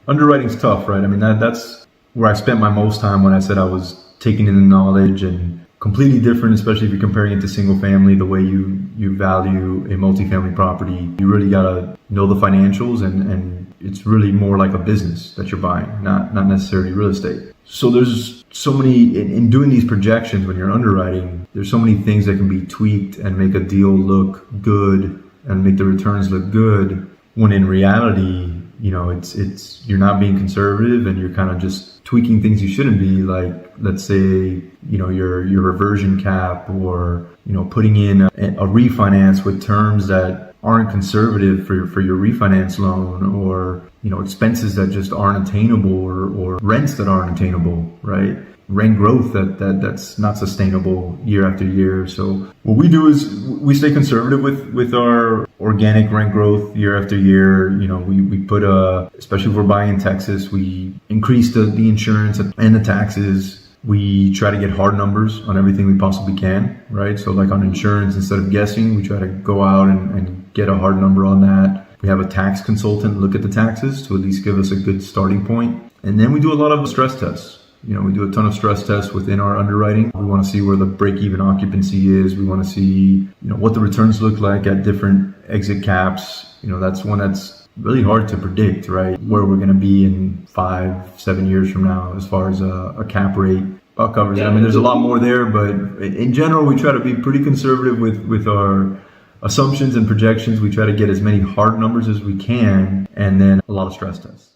Underwriting's tough, right? I mean, that's where I spent my most time when I said I was taking in the knowledge, and completely different, especially if you're comparing it to single family, the way you value a multifamily property. You really gotta know the financials, and it's really more like a business that you're buying, not necessarily real estate. So there's so many, in doing these projections when you're underwriting, there's so many things that can be tweaked and make a deal look good and make the returns look good, when in reality, it's you're not being conservative, and you're kind of just tweaking things you shouldn't be, like, let's say, your reversion cap, or putting in a refinance with terms that aren't conservative for your refinance loan, or expenses that just aren't attainable, or rents that aren't attainable, right? Rent growth that's not sustainable year after year. So what we do is we stay conservative with our organic rent growth year after year. We put especially if we're buying in Texas, we increase the insurance and the taxes. We try to get hard numbers on everything we possibly can, right? So like on insurance, instead of guessing, we try to go out and get a hard number on that. We have a tax consultant look at the taxes to at least give us a good starting point. And then we do a lot of stress tests. We do a ton of stress tests within our underwriting. We want to see where the break-even occupancy is. We want to see, what the returns look like at different exit caps. That's one that's really hard to predict, right? Where we're going to be in 5-7 years from now as far as a cap rate covers. I mean, there's a lot more there, but in general, we try to be pretty conservative with our assumptions and projections. We try to get as many hard numbers as we can, and then a lot of stress tests.